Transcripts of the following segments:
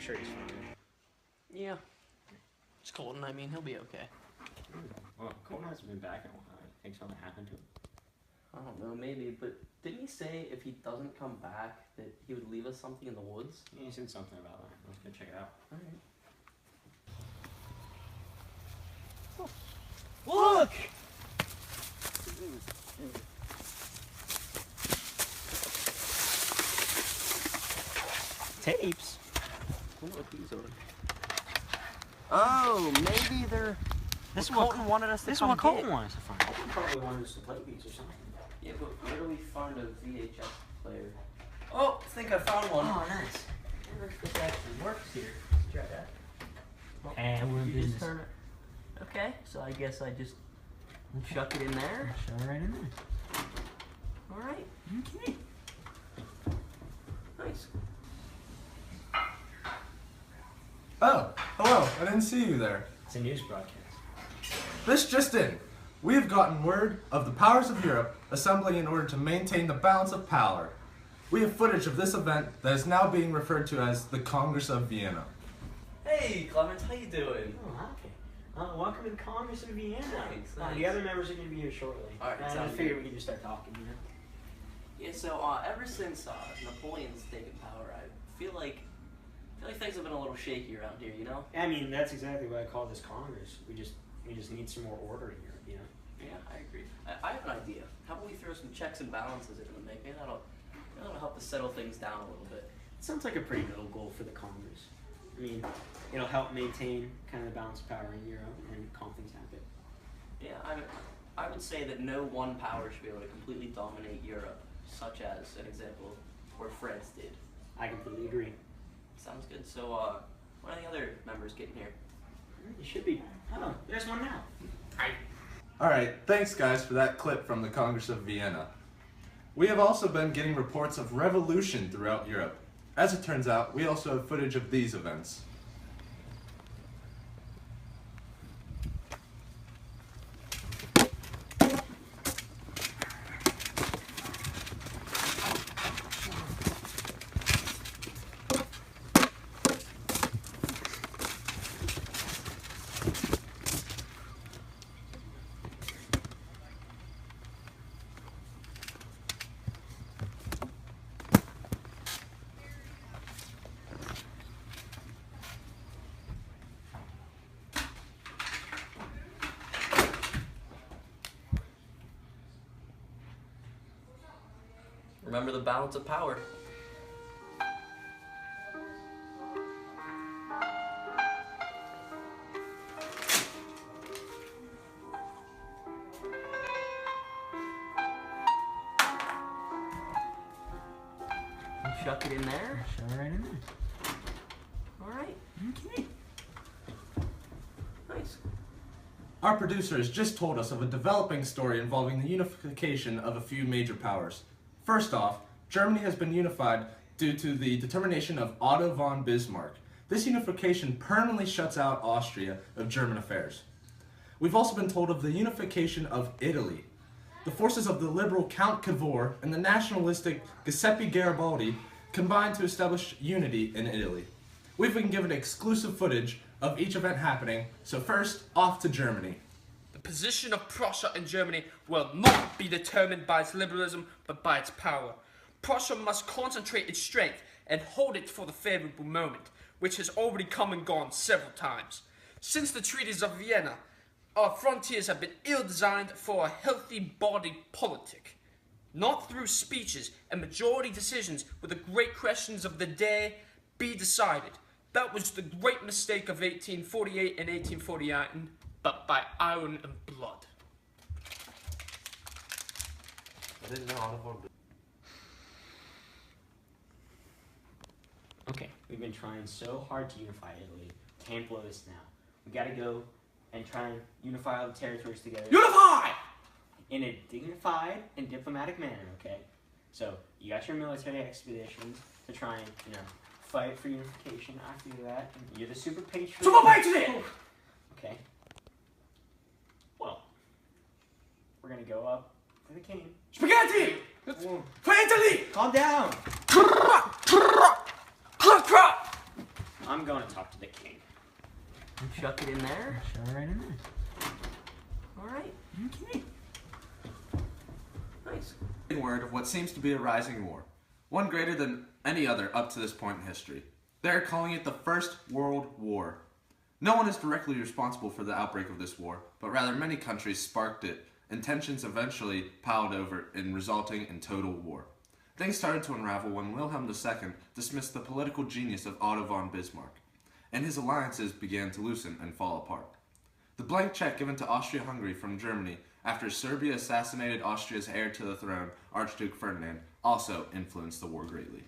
I'm sure he's fine. Yeah. It's Colton, I mean, he'll be okay. Well, Colton hasn't been back in a while. I think something happened to him. I don't know, maybe, but didn't he say if he doesn't come back that he would leave us something in the woods? Yeah, he said something about that. Let's go check it out. Alright. Look! Tapes? I wonder what these are. Oh, maybe they're... This is Colton wanted us to This is come what Colton get. wanted us to find. Colton probably wanted us to play these or something. Yeah, but where do we find a VHS player? Oh, I think I found one. Oh, nice. I wonder if this actually works here. Let's try that. Oh, And we're in you just business. turn it. Okay, so I guess I just chuck it in there. Shove it right in there. Alright, Okay. nice. Oh, hello. I didn't see you there. It's a news broadcast. This just in. We have gotten word of the powers of Europe assembling in order to maintain the balance of power. We have footage of this event that is now being referred to as the Congress of Vienna. Hey, Clemens, how you doing? Oh, hi. Welcome to the Congress of Vienna. Thanks, The thanks. other members are going to be here shortly. All right, and I sounds figured good. we could just start talking, you know? Yeah, so ever since Napoleon's taken power, I feel like things have been a little shaky around here, you know? I mean, that's exactly why I call this Congress. We just need some more order in Europe, you know? Yeah, I agree. I have an idea. How about we throw some checks and balances into the mix? Maybe that'll help us settle things down a little bit. It sounds like a pretty noble goal for the Congress. I mean, it'll help maintain kind of the balance of power in Europe and calm things down a bit. Yeah, I would say that no one power should be able to completely dominate Europe, such as an example where France did. I completely agree. Sounds good. So, when are the other members getting here? You should be. Oh, there's one now. Alright, thanks guys for that clip from the Congress of Vienna. We have also been getting reports of revolution throughout Europe. As it turns out, we also have footage of these events. Remember the balance of power. You chuck it in there. Shove it right in there. Alright, Okay. nice. Our producer has just told us of a developing story involving the unification of a few major powers. First off, Germany has been unified due to the determination of Otto von Bismarck. This unification permanently shuts out Austria of German affairs. We've also been told of the unification of Italy. The forces of the liberal Count Cavour and the nationalistic Giuseppe Garibaldi combined to establish unity in Italy. We've been given exclusive footage of each event happening, so first, off to Germany. The position of Prussia in Germany will not be determined by its liberalism, but by its power. Prussia must concentrate its strength and hold it for the favorable moment, which has already come and gone several times. Since the treaties of Vienna, our frontiers have been ill-designed for a healthy-bodied politic. Not through speeches and majority decisions will the great questions of the day be decided. That was the great mistake of 1848 and 1849, but by iron and blood. I didn't know Otto von Bismarck. Okay, we've been trying so hard to unify Italy. Can't blow this now. We gotta go and try and unify all the territories together. Unify! In a dignified and diplomatic manner, okay? So, you got your military expeditions to try and, fight for unification. I feel that. You're the super patriot. Super patriot! Okay. Well, we're gonna go up to the king. Spaghetti! Whoa. For Italy! Calm down! I'm going to talk to the king. You chuck it in there. Shove it right in there. All right. Okay. Nice. Word of what seems to be a rising war, one greater than any other up to this point in history. They're calling it the First World War. No one is directly responsible for the outbreak of this war, but rather many countries sparked it, and tensions eventually piled over in resulting in total war. Things started to unravel when Wilhelm II dismissed the political genius of Otto von Bismarck, and his alliances began to loosen and fall apart. The blank check given to Austria-Hungary from Germany after Serbia assassinated Austria's heir to the throne, Archduke Ferdinand, also influenced the war greatly.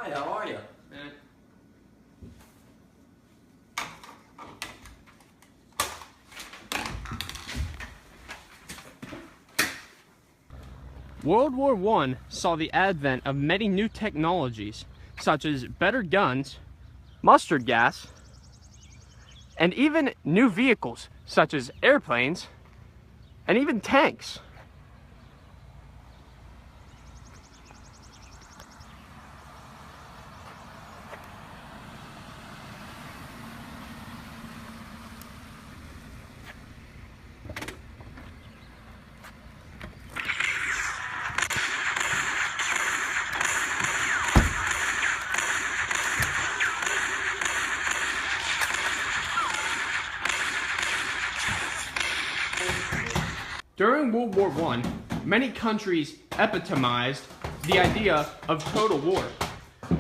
Hi, how are you? World War I saw the advent of many new technologies, such as better guns, mustard gas, and even new vehicles, such as airplanes, and even tanks. During World War I, many countries epitomized the idea of total war.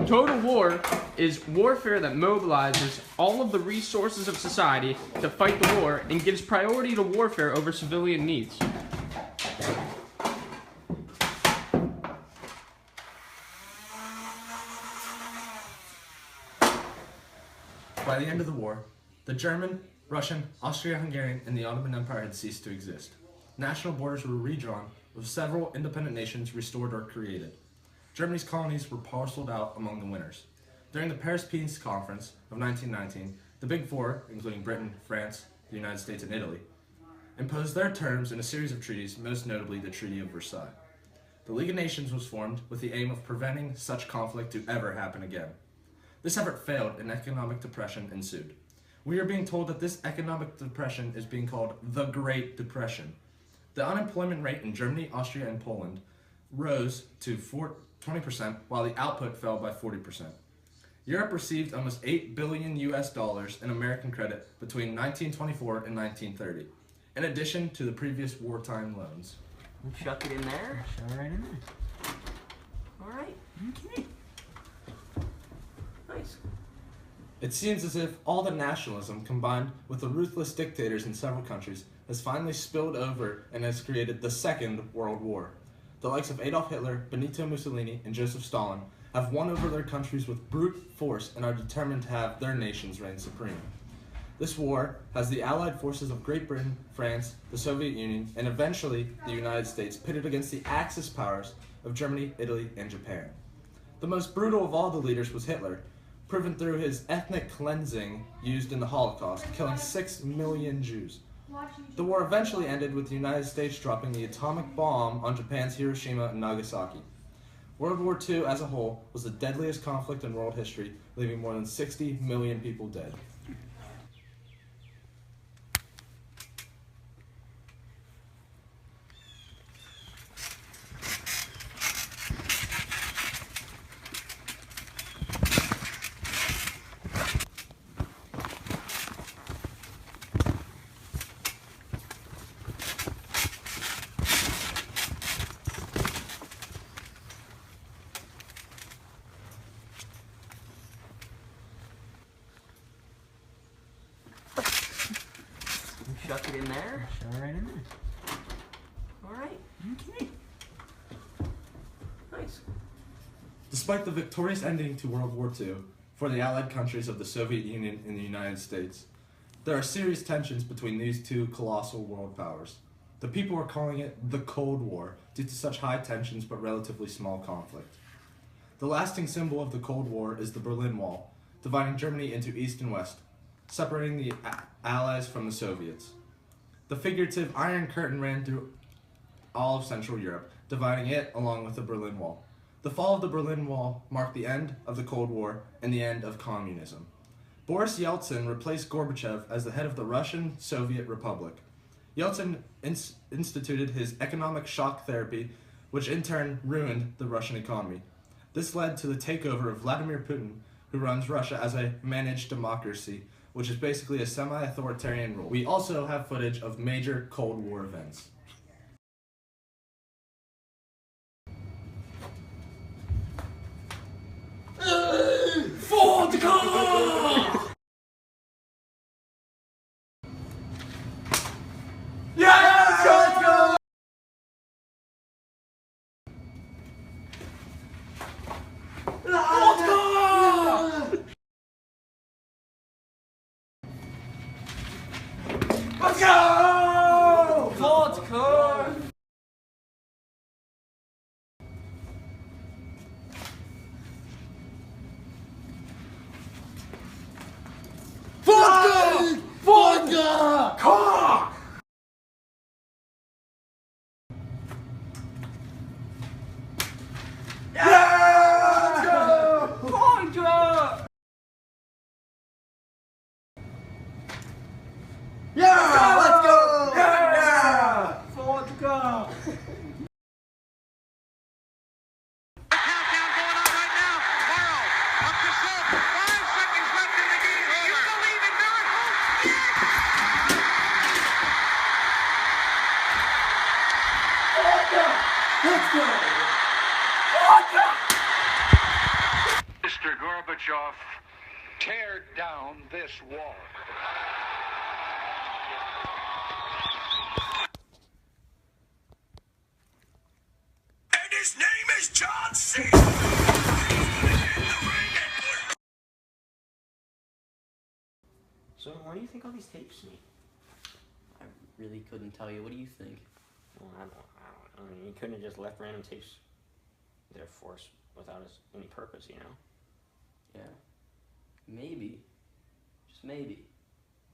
Total war is warfare that mobilizes all of the resources of society to fight the war and gives priority to warfare over civilian needs. By the end of the war, the German, Russian, Austria-Hungarian, and the Ottoman Empire had ceased to exist. National borders were redrawn, with several independent nations restored or created. Germany's colonies were parceled out among the winners. During the Paris Peace Conference of 1919, the Big Four, including Britain, France, the United States, and Italy, imposed their terms in a series of treaties, most notably the Treaty of Versailles. The League of Nations was formed with the aim of preventing such conflict to ever happen again. This effort failed and economic depression ensued. We are being told that this economic depression is being called the Great Depression. The unemployment rate in Germany, Austria, and Poland rose to 20%, while the output fell by 40%. Europe received almost $8 billion in American credit between 1924 and 1930, in addition to the previous wartime loans. You chuck it in there. Shove it right in there. All right. Okay. Nice. It seems as if all the nationalism combined with the ruthless dictators in several countries has finally spilled over and has created the Second World War. The likes of Adolf Hitler, Benito Mussolini, and Joseph Stalin have won over their countries with brute force and are determined to have their nations reign supreme. This war has the allied forces of Great Britain, France, the Soviet Union, and eventually the United States pitted against the Axis powers of Germany, Italy, and Japan. The most brutal of all the leaders was Hitler, proven through his ethnic cleansing used in the Holocaust, killing 6 million Jews. The war eventually ended with the United States dropping the atomic bomb on Japan's Hiroshima and Nagasaki. World War II as a whole was the deadliest conflict in world history, leaving more than 60 million people dead. You chuck it in there. Shove it right in there. All right. Okay. Nice. Despite the victorious ending to World War II for the Allied countries of the Soviet Union and the United States, there are serious tensions between these two colossal world powers. The people are calling it the Cold War due to such high tensions but relatively small conflict. The lasting symbol of the Cold War is the Berlin Wall, dividing Germany into East and West, separating the Allies from the Soviets. The figurative Iron Curtain ran through all of Central Europe, dividing it along with the Berlin Wall. The fall of the Berlin Wall marked the end of the Cold War and the end of communism. Boris Yeltsin replaced Gorbachev as the head of the Russian Soviet Republic. Yeltsin instituted his economic shock therapy, which in turn ruined the Russian economy. This led to the takeover of Vladimir Putin, who runs Russia as a managed democracy, which is basically a semi-authoritarian rule. We also have footage of major Cold War events. Vodka! Yes! Let's go! Vodka! Let's go! Vodka! Vodka! Vodka! Cock! Yeah! Let's go! Vodka! Yeah! Let's go! Yeah! Vodka! Let's go! Mr. Gorbachev, tear down this wall. And his name is John C. So, what do you think all these tapes mean? I really couldn't tell you. What do you think? Well, I don't know. I mean, you couldn't have just left random tapes there for us without any purpose, you know? Yeah. Maybe. Just maybe.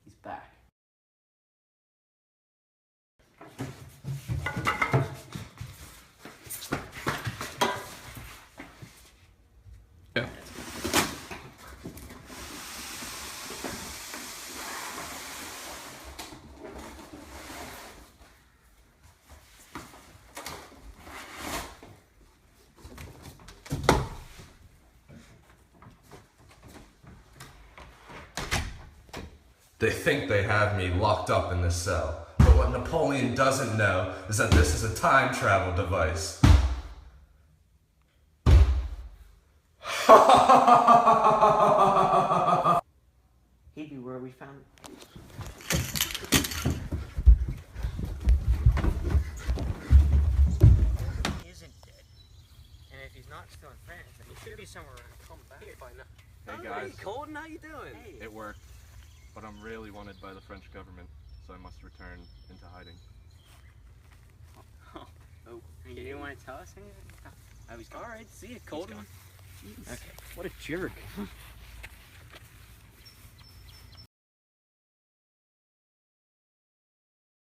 He's back. Yeah. They think they have me locked up in this cell, but what Napoleon doesn't know is that this is a time travel device. He'd be where we found. He isn't dead. And if he's not still in France, then he should be somewhere around. Come back by now. Hey guys, Colton, how you doing? Hey. it worked, but I'm really wanted by the French government, so I must return into hiding. Oh, you didn't want to tell us anything? I was All right, see you, Colton. Okay. What a jerk.